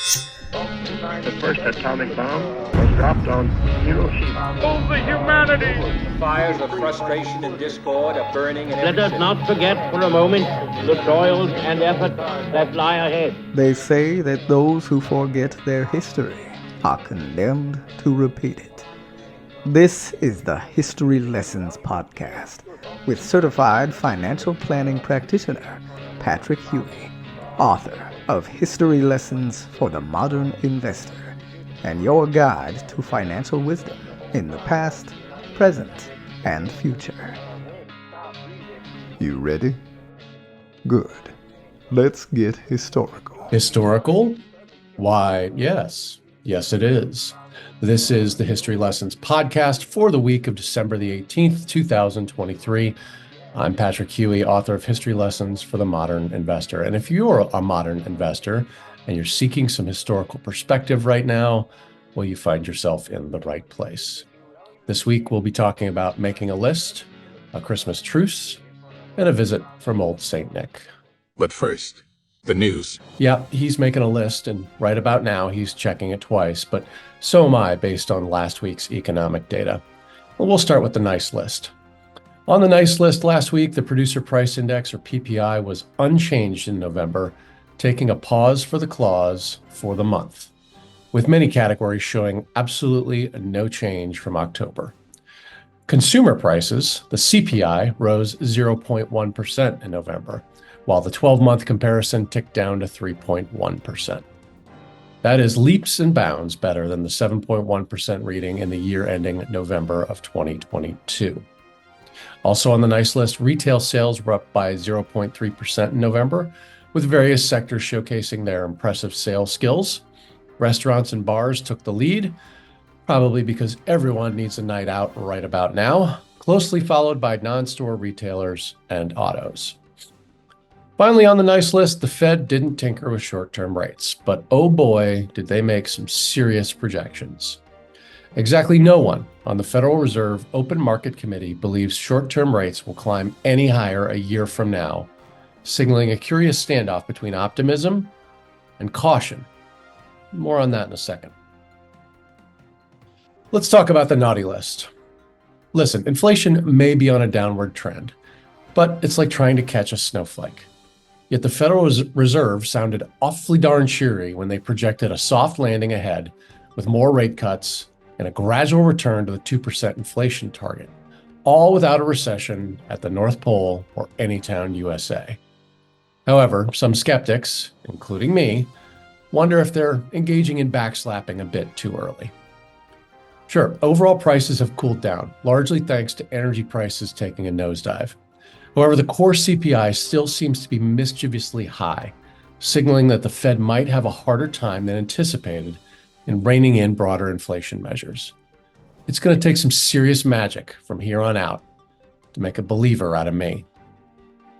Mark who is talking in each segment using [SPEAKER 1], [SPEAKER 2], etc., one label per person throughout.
[SPEAKER 1] The first atomic bomb was dropped on Hiroshima.
[SPEAKER 2] Over humanity!
[SPEAKER 3] The fires of frustration and discord are burning in every
[SPEAKER 4] Let us
[SPEAKER 3] city.
[SPEAKER 4] not forget for a moment the toils and efforts that lie ahead.
[SPEAKER 5] They say that those who forget their history are condemned to repeat it. This is the History Lessons Podcast with certified financial planning practitioner Patrick Huey, author of History Lessons for the Modern Investor, and your guide to financial wisdom in the past, present, and future. You ready? Good. Let's get historical.
[SPEAKER 6] Historical? Why, yes. Yes, it is. This is the History Lessons podcast for the week of December the 18th, 2023. I'm Patrick Huey, author of History Lessons for the Modern Investor. And if you're a modern investor and you're seeking some historical perspective right now, well, you find yourself in the right place. This week, we'll be talking about making a list, a Christmas truce, and a visit from Old St. Nick.
[SPEAKER 7] But first, the news.
[SPEAKER 6] Yeah, he's making a list, and right about now, he's checking it twice, but so am I based on last week's economic data. Well, we'll start with the nice list. On the nice list last week, the Producer Price Index, or PPI, was unchanged in November, taking a pause for the clause for the month, with many categories showing absolutely no change from October. Consumer prices, the CPI, rose 0.1% in November, while the 12-month comparison ticked down to 3.1%. That is leaps and bounds better than the 7.1% reading in the year ending November of 2022. Also on the nice list, retail sales were up by 0.3% in November, with various sectors showcasing their impressive sales skills. Restaurants and bars took the lead, probably because everyone needs a night out right about now, closely followed by non-store retailers and autos. Finally, on the nice list, the Fed didn't tinker with short-term rates, but oh boy, did they make some serious projections. Exactly no one on the Federal Reserve Open Market Committee believes short-term rates will climb any higher a year from now, signaling a curious standoff between optimism and caution. More on that in a second. Let's talk about the naughty list. Listen, inflation may be on a downward trend, but it's like trying to catch a snowflake. Yet the Federal Reserve sounded awfully darn cheery when they projected a soft landing ahead with more rate cuts and a gradual return to the 2% inflation target, all without a recession at the North Pole or Anytown, USA. However, some skeptics, including me, wonder if they're engaging in backslapping a bit too early. Sure, overall prices have cooled down, largely thanks to energy prices taking a nosedive. However, the core CPI still seems to be mischievously high, signaling that the Fed might have a harder time than anticipated in reining in broader inflation measures. It's going to take some serious magic from here on out to make a believer out of me.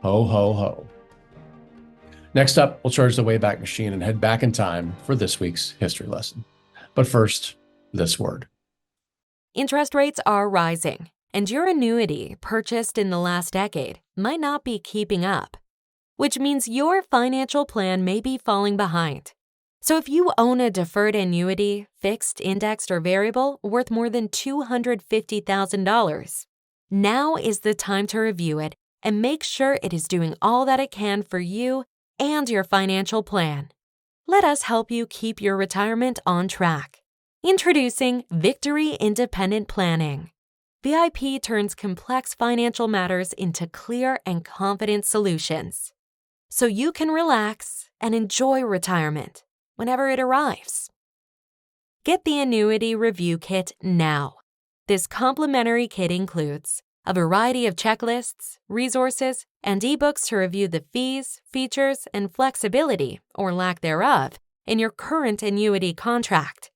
[SPEAKER 6] Ho, ho, ho. Next up, we'll charge the Wayback Machine and head back in time for this week's history lesson. But first, this word.
[SPEAKER 8] Interest rates are rising, and your annuity purchased in the last decade might not be keeping up, which means your financial plan may be falling behind. So if you own a deferred annuity, fixed, indexed, or variable worth more than $250,000, now is the time to review it and make sure it is doing all that it can for you and your financial plan. Let us help you keep your retirement on track. Introducing Victory Independent Planning. VIP turns complex financial matters into clear and confident solutions, so you can relax and enjoy retirement whenever it arrives. Get the Annuity Review Kit now. This complimentary kit includes a variety of checklists, resources, and ebooks to review the fees, features, and flexibility, or lack thereof, in your current annuity contract.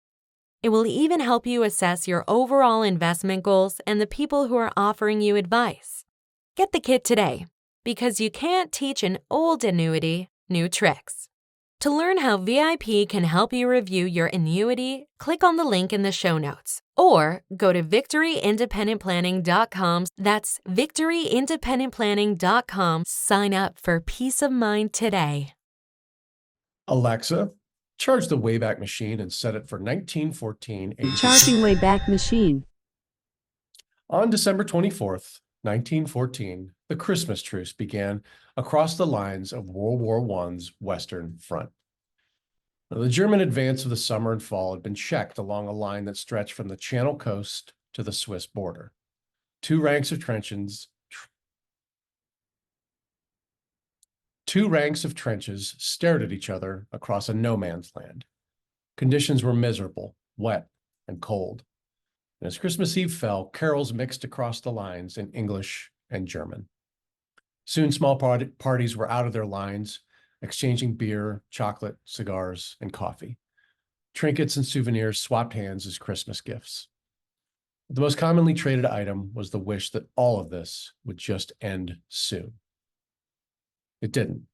[SPEAKER 8] It will even help you assess your overall investment goals and the people who are offering you advice. Get the kit today, because you can't teach an old annuity new tricks. To learn how VIP can help you review your annuity, click on the link in the show notes or go to victoryindependentplanning.com. That's victoryindependentplanning.com. Sign up for peace of mind today.
[SPEAKER 6] Alexa, Charge the Wayback Machine and set it for 1914 AD.
[SPEAKER 2] Charging Wayback Machine.
[SPEAKER 6] On December 24th, 1914, the Christmas truce began across the lines of World War I's Western Front. Now, the German advance of the summer and fall had been checked along a line that stretched from the Channel coast to the Swiss border. Two ranks of trenches stared at each other across a no man's land. Conditions were miserable, wet, and cold. And as Christmas Eve fell, carols mixed across the lines in English and German. Soon small parties were out of their lines, exchanging beer, chocolate, cigars, and coffee. Trinkets and souvenirs swapped hands as Christmas gifts. The most commonly traded item was the wish that all of this would just end soon. It didn't,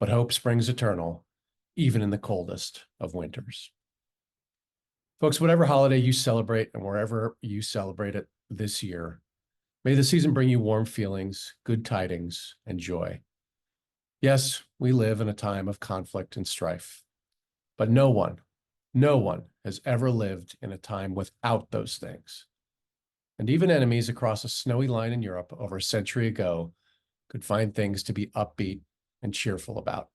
[SPEAKER 6] but hope springs eternal, even in the coldest of winters. Folks, whatever holiday you celebrate and wherever you celebrate it this year, may the season bring you warm feelings, good tidings, and joy. Yes, we live in a time of conflict and strife, but no one has ever lived in a time without those things. And even enemies across a snowy line in Europe over a century ago could find things to be upbeat and cheerful about.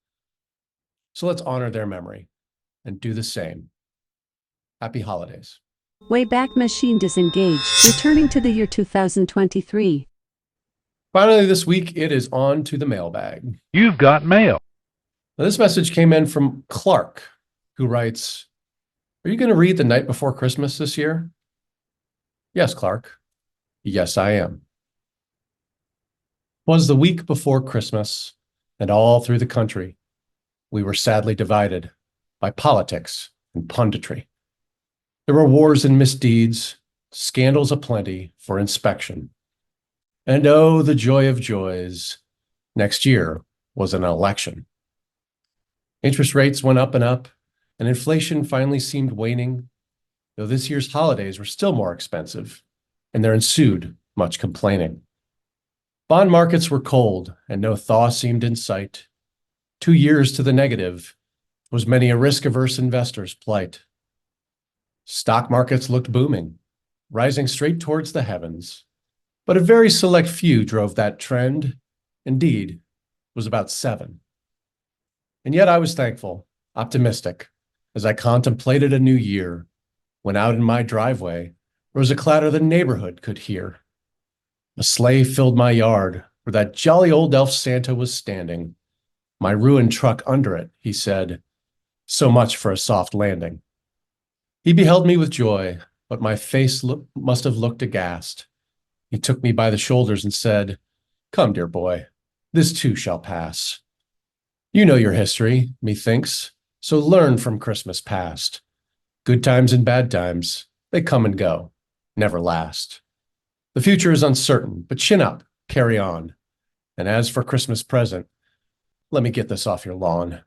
[SPEAKER 6] So let's honor their memory and do the same. Happy holidays.
[SPEAKER 2] Wayback Machine disengaged, returning to the year 2023.
[SPEAKER 6] Finally, this week, it is on to the mailbag.
[SPEAKER 9] You've got mail.
[SPEAKER 6] Now, this message came in from Clark, who writes, "Are you going to read The Night Before Christmas this year?" Yes, Clark. Yes, I am. It was the week before Christmas, and all through the country, we were sadly divided by politics and punditry. There were wars and misdeeds, scandals aplenty for inspection. And oh, the joy of joys, next year was an election. Interest rates went up, and inflation finally seemed waning, though this year's holidays were still more expensive, and there ensued much complaining. Bond markets were cold, and no thaw seemed in sight. 2 years to the negative was many a risk-averse investor's plight. Stock markets looked booming, rising straight towards the heavens, but a very select few drove that trend. Indeed, it was about 7. And yet I was thankful, optimistic, as I contemplated a new year, when out in my driveway rose a clatter the neighborhood could hear. A sleigh filled my yard, where that jolly old elf Santa was standing. My ruined truck under it, he said, "So much for a soft landing." He beheld me with joy, but my face must have looked aghast. He took me by the shoulders and said, "Come, dear boy, this too shall pass. You know your history, methinks, so learn from Christmas past. Good times and bad times, they come and go, never last. The future is uncertain, but chin up, carry on. And as for Christmas present, let me get this off your lawn."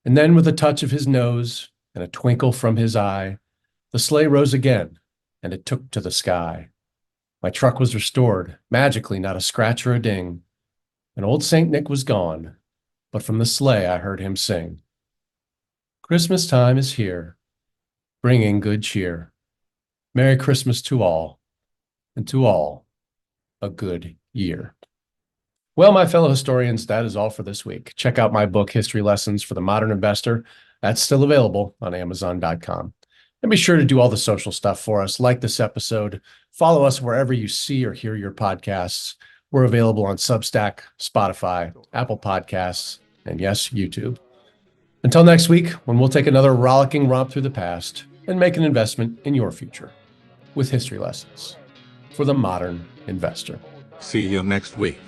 [SPEAKER 6] And then with a touch of his nose and a twinkle from his eye, the sleigh rose again, and it took to the sky. My truck was restored, magically, not a scratch or a ding. And old Saint Nick was gone, but from the sleigh I heard him sing. Christmas time is here, bringing good cheer. Merry Christmas to all, and to all, a good year. Well, my fellow historians, that is all for this week. Check out my book, History Lessons for the Modern Investor. That's still available on Amazon.com. And be sure to do all the social stuff for us, like this episode. Follow us wherever you see or hear your podcasts. We're available on Substack, Spotify, Apple Podcasts, and yes, YouTube. Until next week, when we'll take another rollicking romp through the past and make an investment in your future with History Lessons for the Modern Investor.
[SPEAKER 7] See you next week.